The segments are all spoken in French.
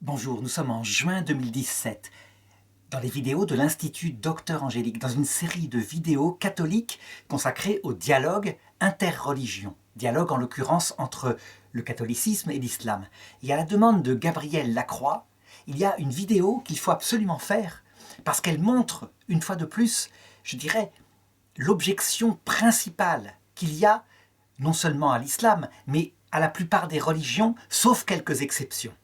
Bonjour, nous sommes en juin 2017, dans les vidéos de l'Institut Docteur Angélique, dans une série de vidéos catholiques consacrées au dialogue interreligion. Dialogue en l'occurrence entre le catholicisme et l'islam. Et à la demande de Gabriel Lacroix, il y a une vidéo qu'il faut absolument faire, parce qu'elle montre, une fois de plus, je dirais, l'objection principale qu'il y a, non seulement à l'islam, mais à la plupart des religions, sauf quelques exceptions.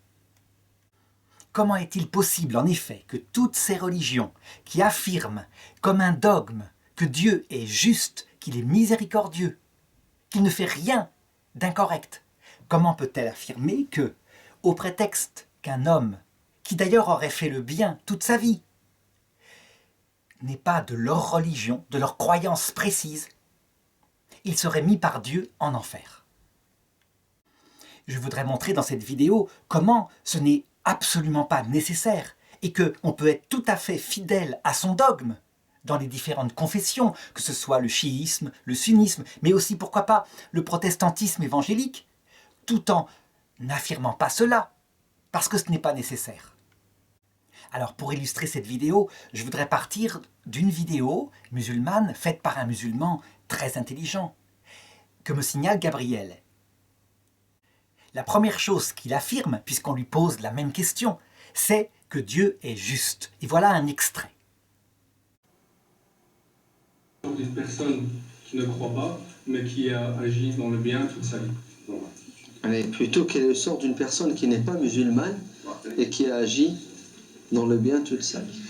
Comment est-il possible, en effet, que toutes ces religions qui affirment comme un dogme que Dieu est juste, qu'il est miséricordieux, qu'il ne fait rien d'incorrect, comment peut-elle affirmer que, au prétexte qu'un homme, qui d'ailleurs aurait fait le bien toute sa vie, n'est pas de leur religion, de leur croyance précise, il serait mis par Dieu en enfer? Je voudrais montrer dans cette vidéo comment ce n'est absolument pas nécessaire et qu'on peut être tout à fait fidèle à son dogme dans les différentes confessions, que ce soit le chiisme, le sunnisme, mais aussi, pourquoi pas, le protestantisme évangélique, tout en n'affirmant pas cela, parce que ce n'est pas nécessaire. Alors pour illustrer cette vidéo, je voudrais partir d'une vidéo musulmane faite par un musulman très intelligent, que me signale Gabriel. La première chose qu'il affirme, puisqu'on lui pose la même question, c'est que Dieu est juste. Et voilà un extrait. Une personne qui ne croit pas, mais qui a agi dans le bien toute sa vie. Allez, plutôt qu'elle sort d'une personne qui n'est pas musulmane et qui a agi dans le bien toute sa vie.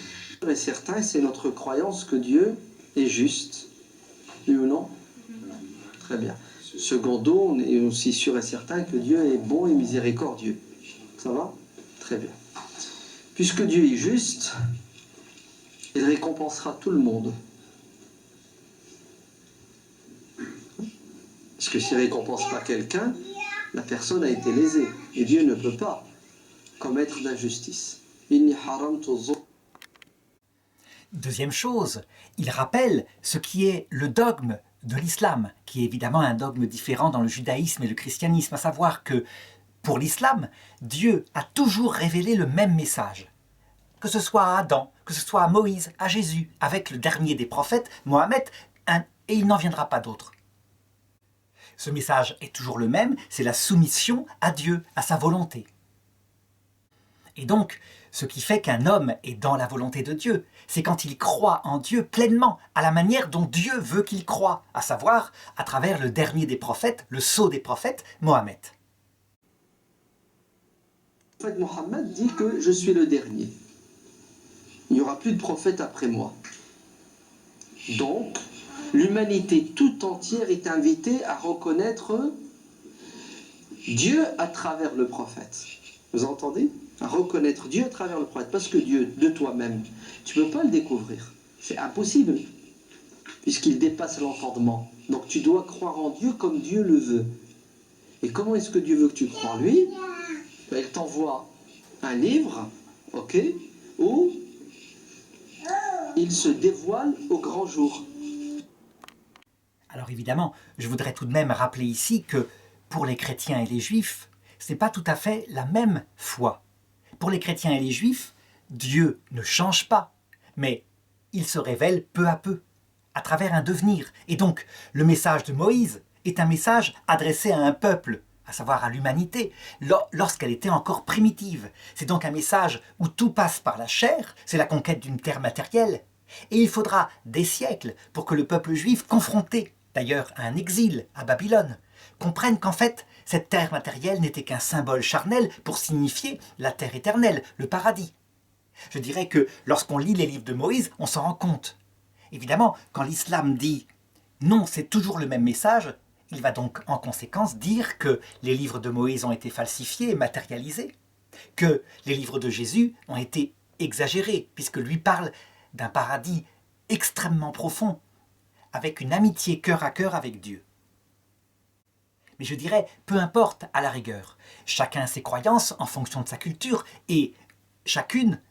Et certain, c'est notre croyance que Dieu est juste. Oui ou non? Très bien. Secondo, on est aussi sûr et certain que Dieu est bon et miséricordieux. Ça va? Très bien. Puisque Dieu est juste, il récompensera tout le monde. Parce que s'il ne récompense pas quelqu'un, la personne a été lésée. Et Dieu ne peut pas commettre d'injustice. Deuxième chose, il rappelle ce qui est le dogme de l'islam, qui est évidemment un dogme différent dans le judaïsme et le christianisme, à savoir que, pour l'islam, Dieu a toujours révélé le même message. Que ce soit à Adam, que ce soit à Moïse, à Jésus, avec le dernier des prophètes, Mohammed, et il n'en viendra pas d'autre. Ce message est toujours le même, c'est la soumission à Dieu, à sa volonté. Et donc, ce qui fait qu'un homme est dans la volonté de Dieu, c'est quand il croit en Dieu pleinement, à la manière dont Dieu veut qu'il croie, à savoir à travers le dernier des prophètes, le sceau des prophètes, Mohammed. En fait, Mohammed dit que je suis le dernier. Il n'y aura plus de prophète après moi. Donc, l'humanité tout entière est invitée à reconnaître Dieu à travers le prophète. Vous entendez? À reconnaître Dieu à travers le prophète. Parce que Dieu, de toi-même, tu ne peux pas le découvrir. C'est impossible, puisqu'il dépasse l'entendement. Donc tu dois croire en Dieu comme Dieu le veut. Et comment est-ce que Dieu veut que tu crois en lui? Il t'envoie un livre, ok, où il se dévoile au grand jour. Alors évidemment, je voudrais tout de même rappeler ici que pour les chrétiens et les juifs, ce n'est pas tout à fait la même foi. Pour les chrétiens et les juifs, Dieu ne change pas, mais il se révèle peu à peu, à travers un devenir. Et donc, le message de Moïse est un message adressé à un peuple, à savoir à l'humanité, lorsqu'elle était encore primitive. C'est donc un message où tout passe par la chair, c'est la conquête d'une terre matérielle. Et il faudra des siècles pour que le peuple juif, confronté d'ailleurs à un exil à Babylone, comprenne qu'en fait, cette terre matérielle n'était qu'un symbole charnel pour signifier la terre éternelle, le paradis. Je dirais que lorsqu'on lit les livres de Moïse, on s'en rend compte. Évidemment, quand l'islam dit « non, c'est toujours le même message », il va donc en conséquence dire que les livres de Moïse ont été falsifiés et matérialisés, que les livres de Jésus ont été exagérés, puisque lui parle d'un paradis extrêmement profond, avec une amitié cœur à cœur avec Dieu. Mais je dirais, peu importe à la rigueur, chacun a ses croyances en fonction de sa culture et chacune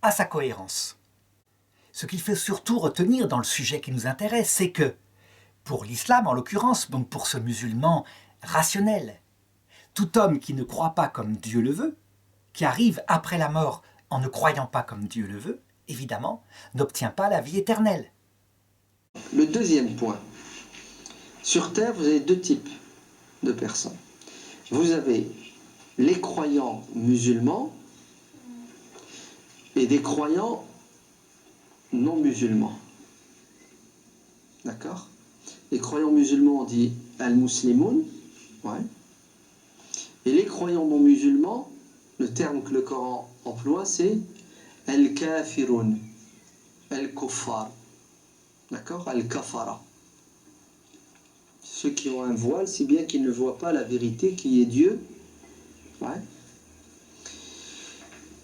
a sa cohérence. Ce qu'il faut surtout retenir dans le sujet qui nous intéresse, c'est que, pour l'islam en l'occurrence, donc pour ce musulman rationnel, tout homme qui ne croit pas comme Dieu le veut, qui arrive après la mort en ne croyant pas comme Dieu le veut, évidemment, n'obtient pas la vie éternelle. Le deuxième point. Sur Terre, vous avez deux types de personnes. Vous avez les croyants musulmans et des croyants non musulmans. D'accord? Les croyants musulmans, on dit al-muslimoun. Ouais. Et les croyants non musulmans, le terme que le Coran emploie, c'est al-kafirun, al-kuffar. D'accord? Al-kafara. Ceux qui ont un voile, si bien qu'ils ne voient pas la vérité qui est Dieu. Ouais.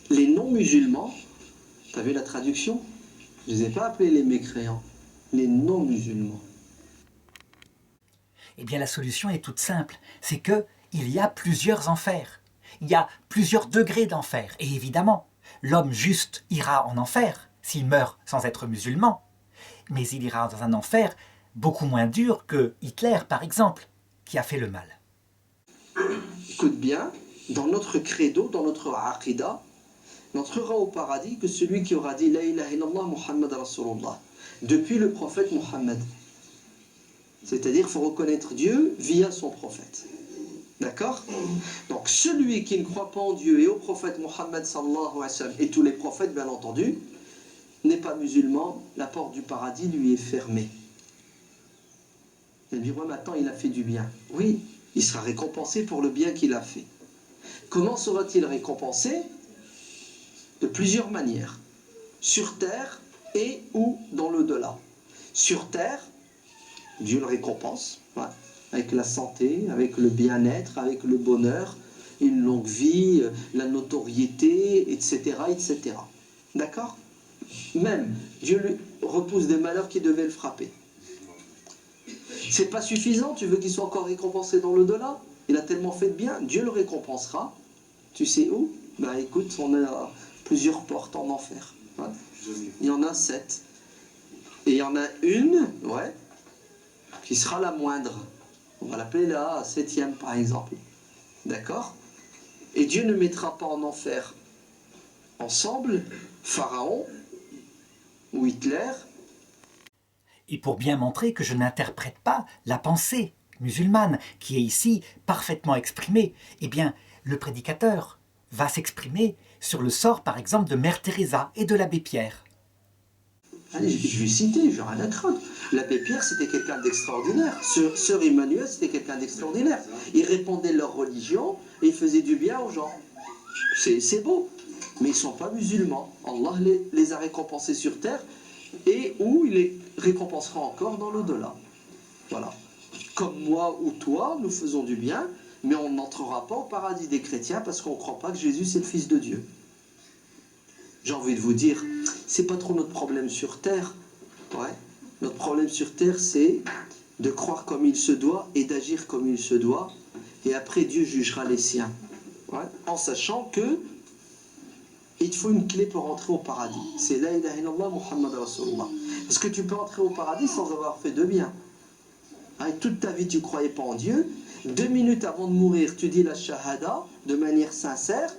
Les non-musulmans, tu as vu la traduction? Je ne les ai pas appelés les mécréants, les non-musulmans. Eh bien la solution est toute simple, c'est qu'il y a plusieurs enfers, il y a plusieurs degrés d'enfer, et évidemment, l'homme juste ira en enfer s'il meurt sans être musulman, mais il ira dans un enfer beaucoup moins dur que Hitler par exemple, qui a fait le mal. Écoute bien, dans notre credo, dans notre aqida, n'entrera au paradis que celui qui aura dit La ilaha illallah Muhammad Rasulullah, depuis le prophète Muhammad. C'est-à-dire qu'il faut reconnaître Dieu via son prophète. D'accord? Donc celui qui ne croit pas en Dieu et au prophète Muhammad sallallahu alayhi wa sallam, et tous les prophètes bien entendu, n'est pas musulman, la porte du paradis lui est fermée. Il dit, ouais, maintenant il a fait du bien. Oui, il sera récompensé pour le bien qu'il a fait. Comment sera-t-il récompensé? De plusieurs manières. Sur terre et ou dans l'au-delà. Sur terre, Dieu le récompense, ouais, avec la santé, avec le bien-être, avec le bonheur, une longue vie, la notoriété, etc. etc. D'accord? Même, Dieu lui repousse des malheurs qui devaient le frapper. C'est pas suffisant, tu veux qu'il soit encore récompensé dans l'au-delà? Il a tellement fait de bien, Dieu le récompensera. Tu sais où? Ben écoute, on a plusieurs portes en enfer. Ouais. Il y en a 7. Et il y en a une, ouais, qui sera la moindre. On va l'appeler la 7e par exemple. D'accord? Et Dieu ne mettra pas en enfer ensemble Pharaon ou Hitler. Et pour bien montrer que je n'interprète pas la pensée musulmane, qui est ici parfaitement exprimée, eh bien, le prédicateur va s'exprimer sur le sort, par exemple, de Mère Teresa et de l'abbé Pierre. Allez, je vais citer, j'ai rien à craindre. L'abbé Pierre, c'était quelqu'un d'extraordinaire. Sœur Emmanuel, c'était quelqu'un d'extraordinaire. Ils répandaient leur religion et ils faisaient du bien aux gens. C'est beau. Mais ils ne sont pas musulmans. Allah les a récompensés sur terre et où il les récompensera encore dans l'au-delà. Voilà. Comme moi ou toi, nous faisons du bien, mais on n'entrera pas au paradis des chrétiens parce qu'on ne croit pas que Jésus c'est le Fils de Dieu. J'ai envie de vous dire, c'est pas trop notre problème sur terre. Ouais. Notre problème sur terre, c'est de croire comme il se doit et d'agir comme il se doit. Et après, Dieu jugera les siens. Ouais. En sachant que il te faut une clé pour entrer au paradis. C'est La ilaha illallah Muhammad Rasulullah. Parce que tu peux entrer au paradis sans avoir fait de bien. Toute ta vie, tu ne croyais pas en Dieu. 2 minutes avant de mourir, tu dis la shahada de manière sincère.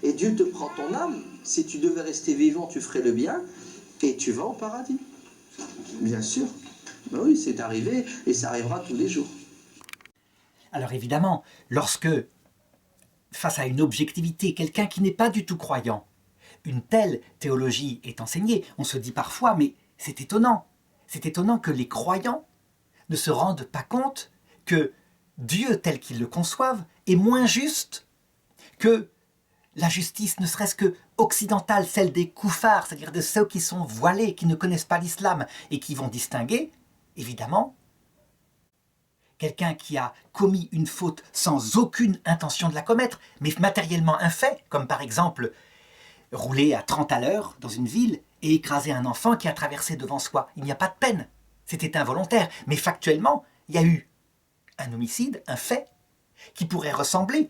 Et Dieu te prend ton âme. Si tu devais rester vivant, tu ferais le bien. Et tu vas au paradis. Bien sûr. Ben oui, c'est arrivé. Et ça arrivera tous les jours. Alors évidemment, lorsque, face à une objectivité, quelqu'un qui n'est pas du tout croyant, une telle théologie est enseignée, on se dit parfois, mais c'est étonnant. C'est étonnant que les croyants ne se rendent pas compte que Dieu tel qu'ils le conçoivent est moins juste que la justice, ne serait-ce que occidentale, celle des koufars, c'est-à-dire de ceux qui sont voilés, qui ne connaissent pas l'islam et qui vont distinguer, évidemment, quelqu'un qui a commis une faute sans aucune intention de la commettre, mais matériellement un fait, comme par exemple rouler à 30 à l'heure dans une ville et écraser un enfant qui a traversé devant soi. Il n'y a pas de peine. C'était involontaire. Mais factuellement, il y a eu un homicide, un fait, qui pourrait ressembler,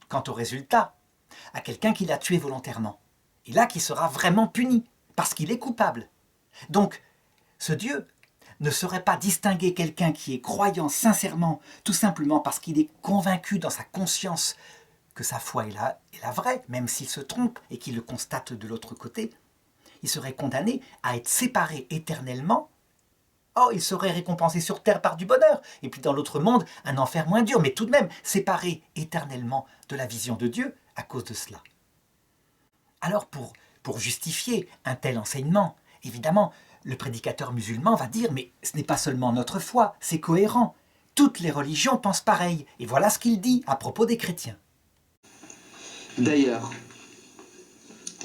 quant au résultat, à quelqu'un qui l'a tué volontairement. Et là, qui sera vraiment puni, parce qu'il est coupable. Donc, ce Dieu ne saurait pas distinguer quelqu'un qui est croyant sincèrement, tout simplement parce qu'il est convaincu dans sa conscience que sa foi est la vraie, même s'il se trompe et qu'il le constate de l'autre côté, il serait condamné à être séparé éternellement. Oh, il serait récompensé sur terre par du bonheur, et puis dans l'autre monde, un enfer moins dur, mais tout de même séparé éternellement de la vision de Dieu à cause de cela. Alors pour justifier un tel enseignement, évidemment, le prédicateur musulman va dire « mais ce n'est pas seulement notre foi, c'est cohérent. Toutes les religions pensent pareil. » Et voilà ce qu'il dit à propos des chrétiens. D'ailleurs,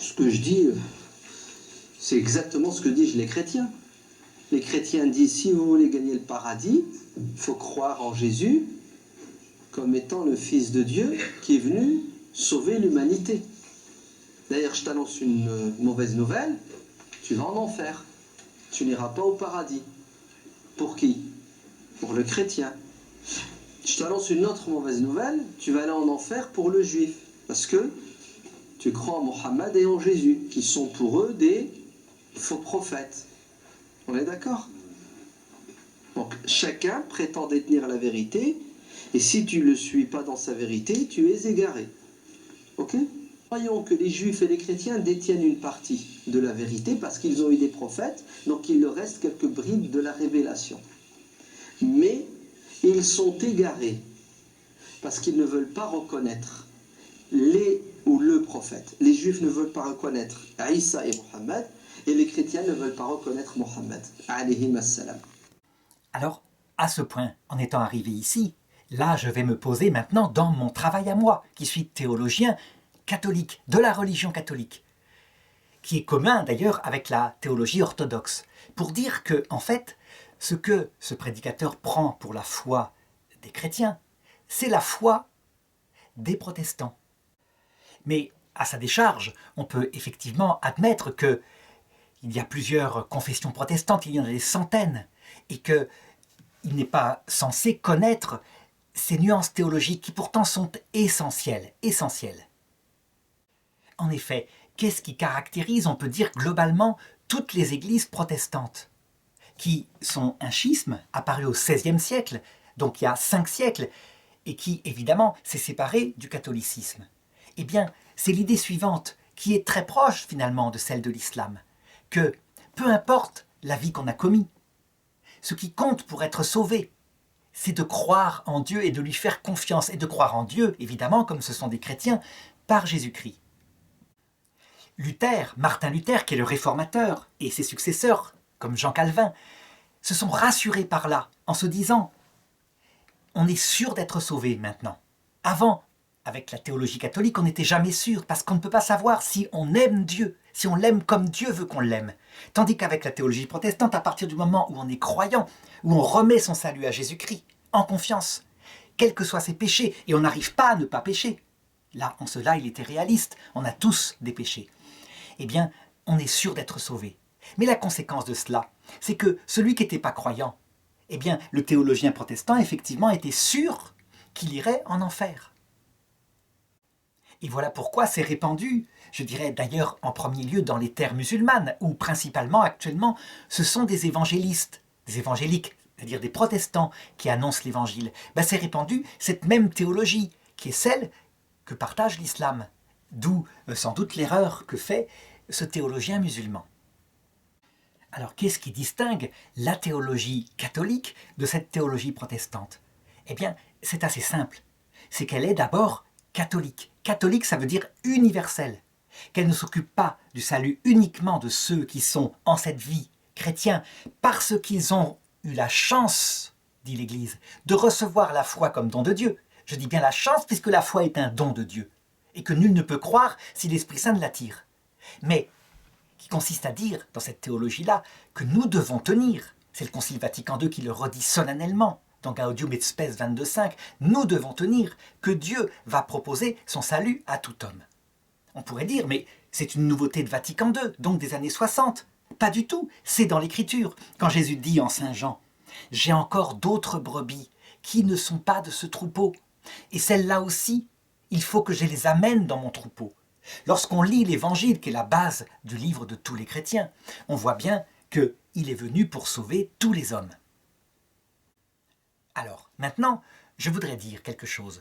ce que je dis, c'est exactement ce que disent les chrétiens. Les chrétiens disent, si vous voulez gagner le paradis, il faut croire en Jésus comme étant le Fils de Dieu qui est venu sauver l'humanité. D'ailleurs, je t'annonce une mauvaise nouvelle, tu vas en enfer. Tu n'iras pas au paradis. Pour qui? Pour le chrétien. Je t'annonce une autre mauvaise nouvelle, tu vas aller en enfer pour le juif. Parce que tu crois en Mohammed et en Jésus, qui sont pour eux des faux prophètes. On est d'accord? Donc chacun prétend détenir la vérité, et si tu ne le suis pas dans sa vérité, tu es égaré. Ok? Croyons que les juifs et les chrétiens détiennent une partie de la vérité, parce qu'ils ont eu des prophètes, donc il leur reste quelques bribes de la révélation. Mais ils sont égarés, parce qu'ils ne veulent pas reconnaître les ou le prophète. Les juifs ne veulent pas reconnaître Isa et Mohammed, et les chrétiens ne veulent pas reconnaître Mohammed, alayhim assalam. Alors, à ce point, en étant arrivé ici, là je vais me poser maintenant dans mon travail à moi, qui suis théologien catholique, de la religion catholique, qui est commun d'ailleurs avec la théologie orthodoxe, pour dire que, en fait, ce que ce prédicateur prend pour la foi des chrétiens, c'est la foi des protestants. Mais à sa décharge, on peut effectivement admettre qu'il y a plusieurs confessions protestantes, il y en a des centaines, et qu'il n'est pas censé connaître ces nuances théologiques qui pourtant sont essentielles. En effet, qu'est-ce qui caractérise, on peut dire globalement, toutes les églises protestantes, qui sont un schisme apparu au XVIe siècle, donc il y a 5 siècles, et qui, évidemment, s'est séparé du catholicisme? Eh bien, c'est l'idée suivante, qui est très proche, finalement, de celle de l'islam, que peu importe la vie qu'on a commise, ce qui compte pour être sauvé, c'est de croire en Dieu et de lui faire confiance, et de croire en Dieu, évidemment, comme ce sont des chrétiens, par Jésus-Christ. Martin Luther, qui est le réformateur, et ses successeurs, comme Jean Calvin, se sont rassurés par là, en se disant « on est sûr d'être sauvé maintenant ». Avant, avec la théologie catholique, on n'était jamais sûr, parce qu'on ne peut pas savoir si on aime Dieu, si on l'aime comme Dieu veut qu'on l'aime. Tandis qu'avec la théologie protestante, à partir du moment où on est croyant, où on remet son salut à Jésus-Christ, en confiance, quels que soient ses péchés, et on n'arrive pas à ne pas pécher. Là, en cela, il était réaliste, on a tous des péchés. Eh bien, on est sûr d'être sauvé. Mais la conséquence de cela, c'est que celui qui n'était pas croyant, eh bien, le théologien protestant, effectivement, était sûr qu'il irait en enfer. Et voilà pourquoi c'est répandu, je dirais d'ailleurs en premier lieu dans les terres musulmanes, où principalement, actuellement, ce sont des évangélistes, des évangéliques, c'est-à-dire des protestants qui annoncent l'évangile. C'est répandu cette même théologie, qui est celle que partage l'islam. D'où sans doute l'erreur que fait ce théologien musulman. Alors qu'est-ce qui distingue la théologie catholique de cette théologie protestante? Eh bien, c'est assez simple. C'est qu'elle est d'abord catholique. Catholique, ça veut dire universelle. Qu'elle ne s'occupe pas du salut uniquement de ceux qui sont en cette vie chrétiens parce qu'ils ont eu la chance, dit l'Église, de recevoir la foi comme don de Dieu. Je dis bien la chance puisque la foi est un don de Dieu et que nul ne peut croire si l'Esprit Saint ne l'attire. Mais qui consiste à dire, dans cette théologie-là, que nous devons tenir. C'est le Concile Vatican II qui le redit solennellement, dans Gaudium et Spes 22.5, nous devons tenir que Dieu va proposer son salut à tout homme. On pourrait dire, mais c'est une nouveauté de Vatican II, donc des années 60. Pas du tout, c'est dans l'Écriture. Quand Jésus dit en Saint Jean, « J'ai encore d'autres brebis qui ne sont pas de ce troupeau, et celles-là aussi, il faut que je les amène dans mon troupeau. » Lorsqu'on lit l'Évangile, qui est la base du livre de tous les chrétiens, on voit bien qu'il est venu pour sauver tous les hommes. Alors, maintenant, je voudrais dire quelque chose.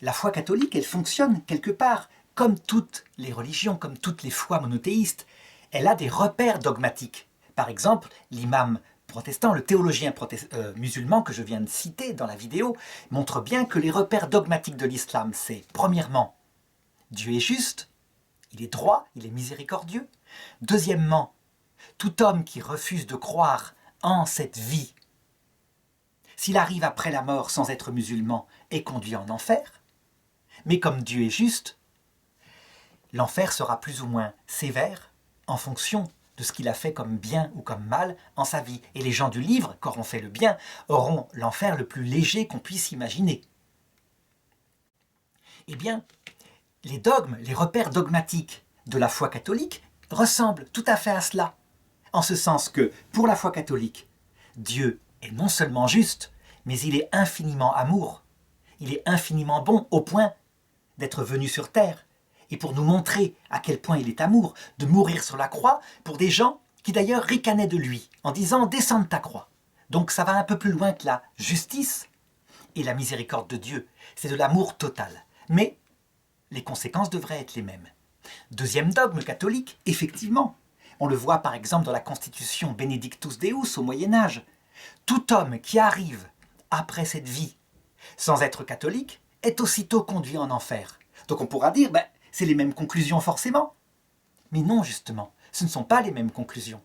la foi catholique, elle fonctionne quelque part, comme toutes les religions, comme toutes les foi monothéistes. Elle a des repères dogmatiques. Par exemple, l'imam protestant, le théologien musulman que je viens de citer dans la vidéo, montre bien que les repères dogmatiques de l'islam, c'est premièrement, Dieu est juste, il est droit, il est miséricordieux. Deuxièmement, tout homme qui refuse de croire en cette vie, s'il arrive après la mort sans être musulman, est conduit en enfer. Mais comme Dieu est juste, l'enfer sera plus ou moins sévère en fonction de ce qu'il a fait comme bien ou comme mal en sa vie. Et les gens du livre, qui auront fait le bien, auront l'enfer le plus léger qu'on puisse imaginer. Eh bien, les dogmes, les repères dogmatiques de la foi catholique ressemblent tout à fait à cela. En ce sens que, pour la foi catholique, Dieu est non seulement juste, mais il est infiniment amour. Il est infiniment bon au point d'être venu sur terre. Et pour nous montrer à quel point il est amour, de mourir sur la croix pour des gens qui d'ailleurs ricanaient de lui, en disant « descends de ta croix ». Donc ça va un peu plus loin que la justice et la miséricorde de Dieu. C'est de l'amour total. Mais les conséquences devraient être les mêmes. Deuxième dogme catholique, effectivement. On le voit par exemple dans la constitution Benedictus Deus au Moyen-Âge. Tout homme qui arrive après cette vie sans être catholique est aussitôt conduit en enfer. Donc on pourra dire, c'est les mêmes conclusions forcément. Mais non, justement, ce ne sont pas les mêmes conclusions.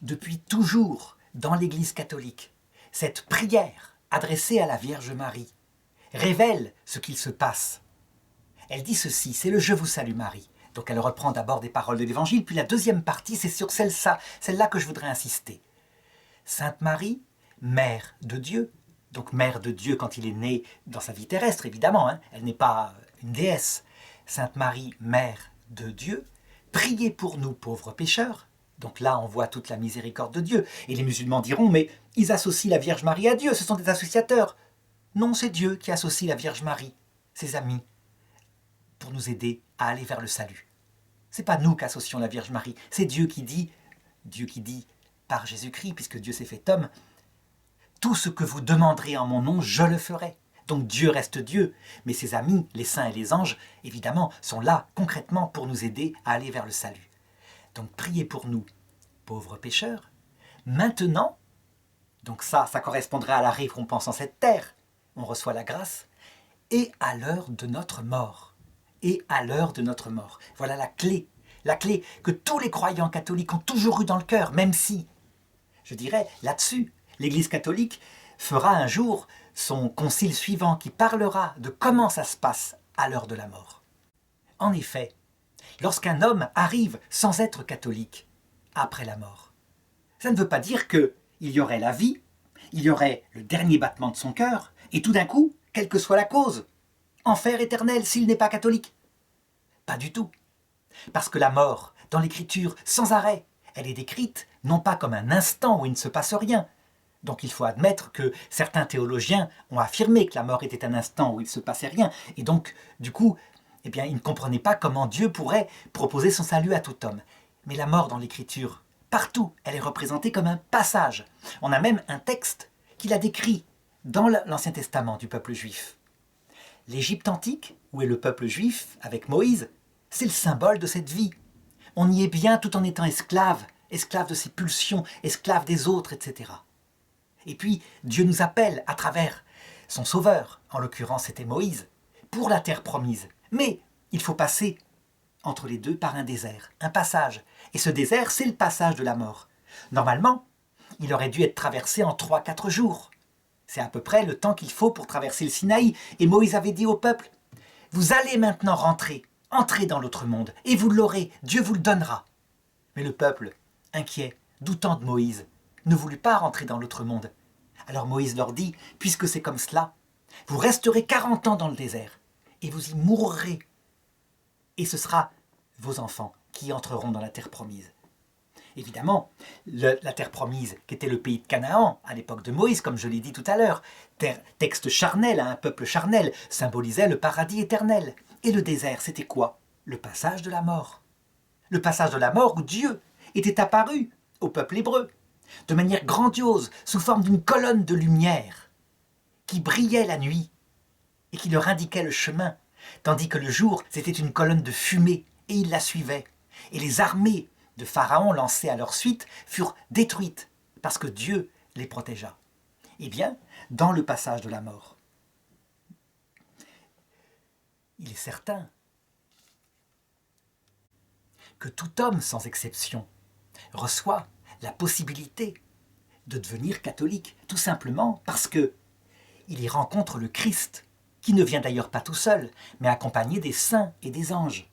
Depuis toujours, dans l'Église catholique, cette prière adressée à la Vierge Marie révèle ce qu'il se passe. Elle dit ceci, c'est le « Je vous salue Marie ». Donc elle reprend d'abord des paroles de l'Évangile, puis la deuxième partie, c'est sur celle-là que je voudrais insister. Sainte Marie, mère de Dieu, donc mère de Dieu quand il est né dans sa vie terrestre, évidemment, elle n'est pas une déesse. Sainte Marie, mère de Dieu, priez pour nous pauvres pécheurs. Donc là, on voit toute la miséricorde de Dieu. Et les musulmans diront, mais ils associent la Vierge Marie à Dieu, ce sont des associateurs. Non, c'est Dieu qui associe la Vierge Marie, ses amis, pour nous aider à aller vers le salut. C'est pas nous qui associons la Vierge Marie, c'est Dieu qui dit par Jésus-Christ, puisque Dieu s'est fait homme, tout ce que vous demanderez en mon nom, je le ferai. Donc Dieu reste Dieu, mais ses amis, les saints et les anges, évidemment, sont là concrètement pour nous aider à aller vers le salut. Donc priez pour nous, pauvres pécheurs. Maintenant, donc ça correspondrait à la récompense en cette terre, on reçoit la grâce, et à l'heure de notre mort. Et à l'heure de notre mort. Voilà la clé que tous les croyants catholiques ont toujours eu dans le cœur, même si, je dirais, là-dessus, l'Église catholique fera un jour son concile suivant qui parlera de comment ça se passe à l'heure de la mort. En effet, lorsqu'un homme arrive sans être catholique après la mort, ça ne veut pas dire qu'il y aurait la vie, il y aurait le dernier battement de son cœur, et tout d'un coup, quelle que soit la cause, enfer éternel s'il n'est pas catholique. Pas du tout. Parce que la mort, dans l'Écriture, sans arrêt, elle est décrite non pas comme un instant où il ne se passe rien. Donc il faut admettre que certains théologiens ont affirmé que la mort était un instant où il ne se passait rien. Et donc, du coup, ils ne comprenaient pas comment Dieu pourrait proposer son salut à tout homme. Mais la mort dans l'Écriture, partout, elle est représentée comme un passage. On a même un texte qui la décrit dans l'Ancien Testament du peuple juif. L'Égypte antique, où est le peuple juif avec Moïse, c'est le symbole de cette vie. On y est bien tout en étant esclave de ses pulsions, esclave des autres, etc. Et puis, Dieu nous appelle à travers son sauveur, en l'occurrence c'était Moïse, pour la terre promise. Mais il faut passer entre les deux par un désert, un passage. Et ce désert, c'est le passage de la mort. Normalement, il aurait dû être traversé en 3-4 jours. C'est à peu près le temps qu'il faut pour traverser le Sinaï. Et Moïse avait dit au peuple, « Vous allez maintenant rentrer, entrez dans l'autre monde, et vous l'aurez, Dieu vous le donnera. » Mais le peuple, inquiet, doutant de Moïse, ne voulut pas rentrer dans l'autre monde. Alors Moïse leur dit, « Puisque c'est comme cela, vous resterez 40 ans dans le désert, et vous y mourrez. Et ce sera vos enfants qui entreront dans la terre promise. » Évidemment, la terre promise, qui était le pays de Canaan, à l'époque de Moïse, comme je l'ai dit tout à l'heure, texte charnel, un peuple charnel, symbolisait le paradis éternel. Et le désert, c'était quoi? Le passage de la mort. Le passage de la mort où Dieu était apparu au peuple hébreu, de manière grandiose, sous forme d'une colonne de lumière, qui brillait la nuit. et qui leur indiquait le chemin, tandis que le jour, c'était une colonne de fumée, et ils la suivaient. Et les armées de Pharaon lancées à leur suite furent détruites, parce que Dieu les protégea. Eh bien, dans le passage de la mort, il est certain que tout homme, sans exception, reçoit la possibilité de devenir catholique, tout simplement parce que il y rencontre le Christ, qui ne vient d'ailleurs pas tout seul, mais accompagné des saints et des anges,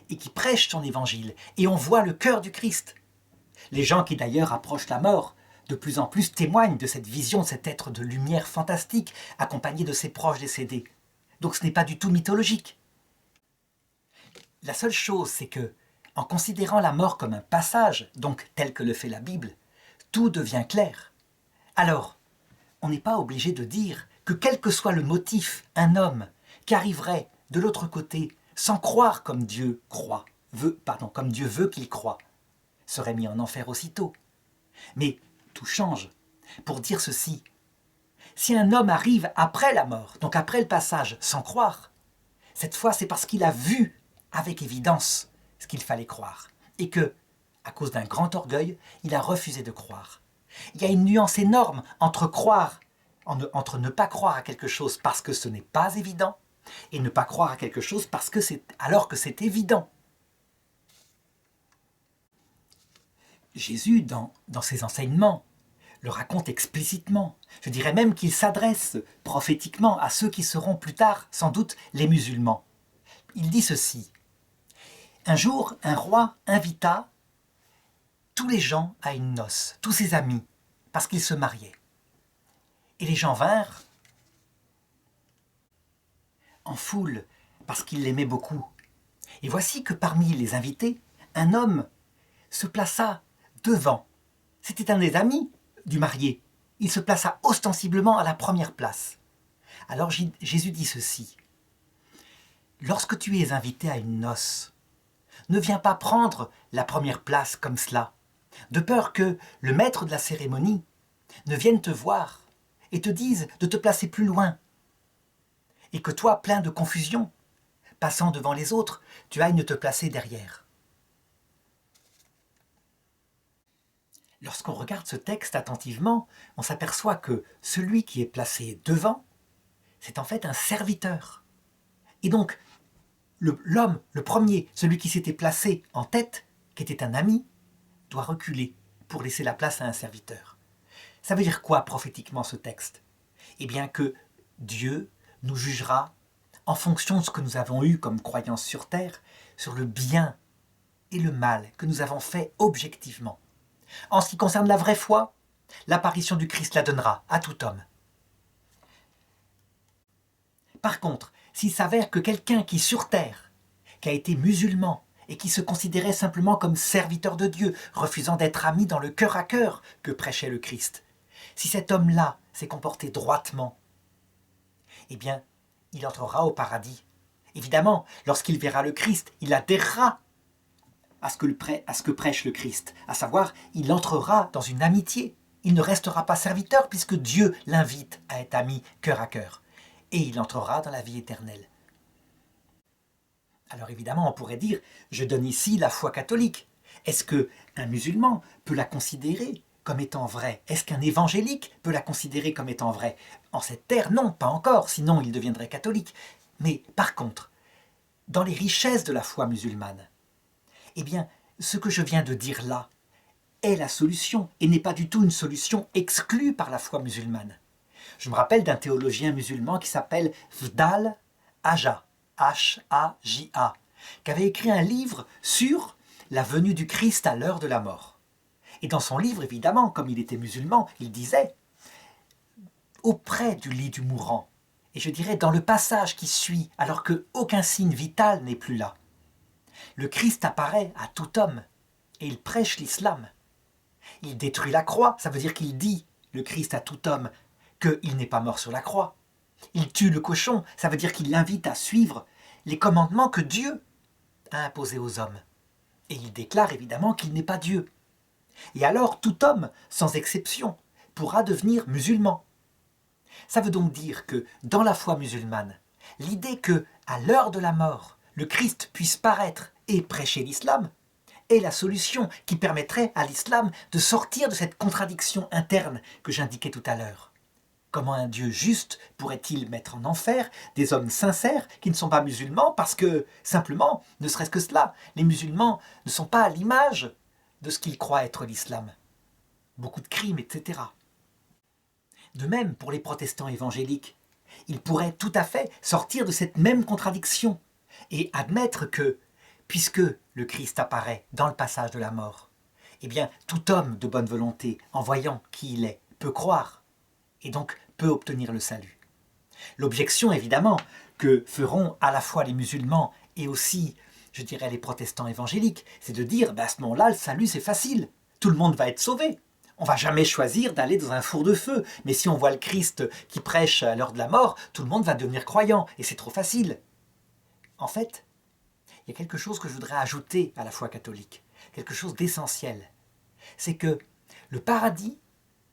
et qui prêche son évangile, et on voit le cœur du Christ. Les gens qui d'ailleurs approchent la mort, de plus en plus témoignent de cette vision, de cet être de lumière fantastique, accompagné de ses proches décédés. Donc ce n'est pas du tout mythologique. La seule chose, c'est que, en considérant la mort comme un passage, donc tel que le fait la Bible, tout devient clair. Alors, on n'est pas obligé de dire que quel que soit le motif, un homme qui arriverait de l'autre côté sans croire comme Dieu comme Dieu veut qu'il croie, serait mis en enfer aussitôt. Mais tout change pour dire ceci. Si un homme arrive après la mort, donc après le passage, sans croire, cette fois c'est parce qu'il a vu avec évidence ce qu'il fallait croire, et que, à cause d'un grand orgueil, il a refusé de croire. Il y a une nuance énorme entre ne pas croire à quelque chose parce que ce n'est pas évident, et ne pas croire à quelque chose alors que c'est évident. Jésus, dans ses enseignements, le raconte explicitement. Je dirais même qu'il s'adresse prophétiquement à ceux qui seront plus tard, sans doute, les musulmans. Il dit ceci. Un jour, un roi invita tous les gens à une noce, tous ses amis, parce qu'ils se mariaient. Et les gens vinrent en foule, parce qu'ils l'aimaient beaucoup. Et voici que parmi les invités, un homme se plaça devant. C'était un des amis du marié. Il se plaça ostensiblement à la première place. Alors Jésus dit ceci. Lorsque tu es invité à une noce, ne viens pas prendre la première place comme cela, de peur que le maître de la cérémonie ne vienne te voir et te dise de te placer plus loin, et que toi, plein de confusion, passant devant les autres, tu ailles te placer derrière. Lorsqu'on regarde ce texte attentivement, on s'aperçoit que celui qui est placé devant, c'est en fait un serviteur. Et donc, l'homme, le premier, celui qui s'était placé en tête, qui était un ami, doit reculer pour laisser la place à un serviteur. Ça veut dire quoi prophétiquement ce texte? Eh bien que Dieu nous jugera en fonction de ce que nous avons eu comme croyance sur terre, sur le bien et le mal que nous avons fait objectivement. En ce qui concerne la vraie foi, l'apparition du Christ la donnera à tout homme. Par contre, s'il s'avère que quelqu'un qui sur terre, qui a été musulman et qui se considérait simplement comme serviteur de Dieu, refusant d'être ami dans le cœur à cœur que prêchait le Christ, si cet homme-là s'est comporté droitement, eh bien, il entrera au paradis. Évidemment, lorsqu'il verra le Christ, il adhérera à ce que prêche le Christ, à savoir, il entrera dans une amitié. Il ne restera pas serviteur puisque Dieu l'invite à être ami cœur à cœur. Et il entrera dans la vie éternelle. Alors évidemment, on pourrait dire, je donne ici la foi catholique. Est-ce qu'un musulman peut la considérer comme étant vraie? Est-ce qu'un évangélique peut la considérer comme étant vraie? En cette terre, non, pas encore, sinon il deviendrait catholique. Mais par contre, dans les richesses de la foi musulmane, eh bien, ce que je viens de dire là est la solution, et n'est pas du tout une solution exclue par la foi musulmane. Je me rappelle d'un théologien musulman qui s'appelle Fdal Haja, H-A-J-A, qui avait écrit un livre sur la venue du Christ à l'heure de la mort. Et dans son livre, évidemment, comme il était musulman, il disait auprès du lit du mourant, et je dirais dans le passage qui suit, alors qu'aucun signe vital n'est plus là, le Christ apparaît à tout homme, et il prêche l'islam. Il détruit la croix, ça veut dire qu'il dit, le Christ à tout homme, qu'il n'est pas mort sur la croix. Il tue le cochon, ça veut dire qu'il l'invite à suivre les commandements que Dieu a imposés aux hommes. Et il déclare évidemment qu'il n'est pas Dieu. Et alors tout homme, sans exception, pourra devenir musulman. Ça veut donc dire que dans la foi musulmane, l'idée que, à l'heure de la mort, le Christ puisse paraître et prêcher l'islam est la solution qui permettrait à l'islam de sortir de cette contradiction interne que j'indiquais tout à l'heure. Comment un Dieu juste pourrait-il mettre en enfer des hommes sincères qui ne sont pas musulmans parce que, simplement, ne serait-ce que cela, les musulmans ne sont pas à l'image de ce qu'ils croient être l'islam. Beaucoup de crimes, etc. De même pour les protestants évangéliques, ils pourraient tout à fait sortir de cette même contradiction et admettre que, puisque le Christ apparaît dans le passage de la mort, eh bien tout homme de bonne volonté, en voyant qui il est, peut croire, et donc peut obtenir le salut. L'objection, évidemment, que feront à la fois les musulmans et aussi, je dirais, les protestants évangéliques, c'est de dire, à ce moment-là, le salut c'est facile, tout le monde va être sauvé. On ne va jamais choisir d'aller dans un four de feu, mais si on voit le Christ qui prêche à l'heure de la mort, tout le monde va devenir croyant, et c'est trop facile. En fait, il y a quelque chose que je voudrais ajouter à la foi catholique, quelque chose d'essentiel. C'est que le paradis,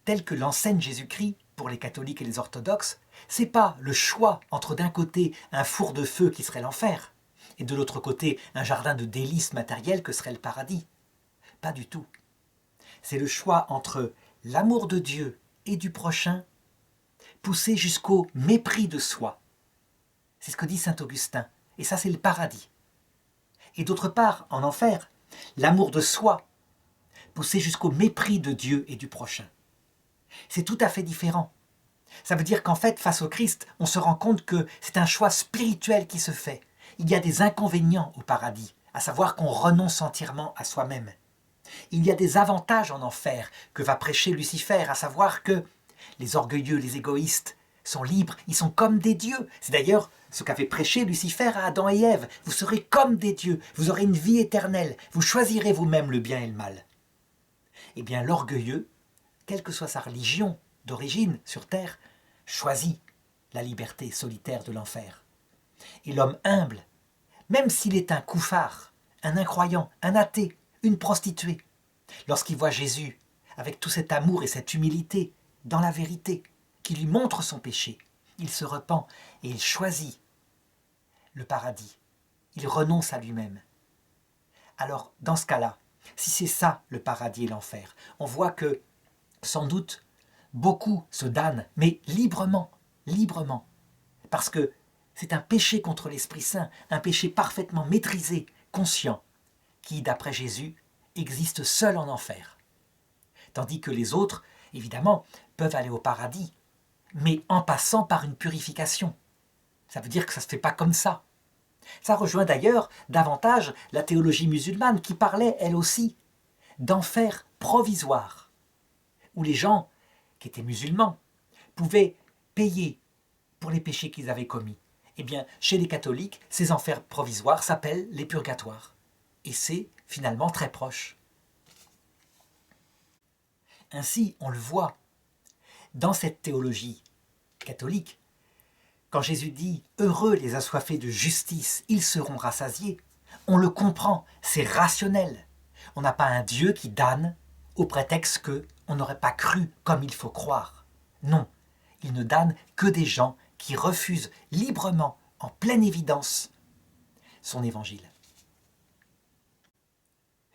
tel que l'enseigne Jésus-Christ pour les catholiques et les orthodoxes, c'est pas le choix entre d'un côté un four de feu qui serait l'enfer, et de l'autre côté un jardin de délices matérielles que serait le paradis. Pas du tout. C'est le choix entre l'amour de Dieu et du prochain, poussé jusqu'au mépris de soi. C'est ce que dit saint Augustin, et ça c'est le paradis. Et d'autre part, en enfer, l'amour de soi, poussé jusqu'au mépris de Dieu et du prochain. C'est tout à fait différent. Ça veut dire qu'en fait, face au Christ, on se rend compte que c'est un choix spirituel qui se fait. Il y a des inconvénients au paradis, à savoir qu'on renonce entièrement à soi-même. Il y a des avantages en enfer que va prêcher Lucifer, à savoir que les orgueilleux, les égoïstes sont libres, ils sont comme des dieux. C'est d'ailleurs ce qu'avait prêché Lucifer à Adam et Ève. Vous serez comme des dieux, vous aurez une vie éternelle, vous choisirez vous-même le bien et le mal. Eh bien l'orgueilleux, quelle que soit sa religion d'origine sur terre, choisit la liberté solitaire de l'enfer. Et l'homme humble, même s'il est un couffard, un incroyant, un athée, une prostituée, lorsqu'il voit Jésus avec tout cet amour et cette humilité dans la vérité, qui lui montre son péché, il se repent et il choisit le paradis. Il renonce à lui-même. Alors, dans ce cas-là, si c'est ça le paradis et l'enfer, on voit que, sans doute, beaucoup se damnent, mais librement, parce que c'est un péché contre l'Esprit Saint, un péché parfaitement maîtrisé, conscient, qui, d'après Jésus, existe seul en enfer. Tandis que les autres, évidemment, peuvent aller au paradis, mais en passant par une purification. Ça veut dire que ça ne se fait pas comme ça. Ça rejoint d'ailleurs davantage la théologie musulmane qui parlait, elle aussi, d'enfer provisoire, où les gens qui étaient musulmans pouvaient payer pour les péchés qu'ils avaient commis. Eh bien, chez les catholiques, ces enfers provisoires s'appellent les purgatoires. Et c'est finalement très proche. Ainsi, on le voit, dans cette théologie catholique, quand Jésus dit « Heureux les assoiffés de justice, ils seront rassasiés », on le comprend, c'est rationnel. On n'a pas un Dieu qui damne au prétexte qu'on n'aurait pas cru comme il faut croire. Non, il ne damne que des gens qui refusent librement, en pleine évidence, son évangile.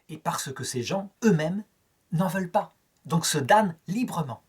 Et parce que ces gens, eux-mêmes, n'en veulent pas, donc se damnent librement.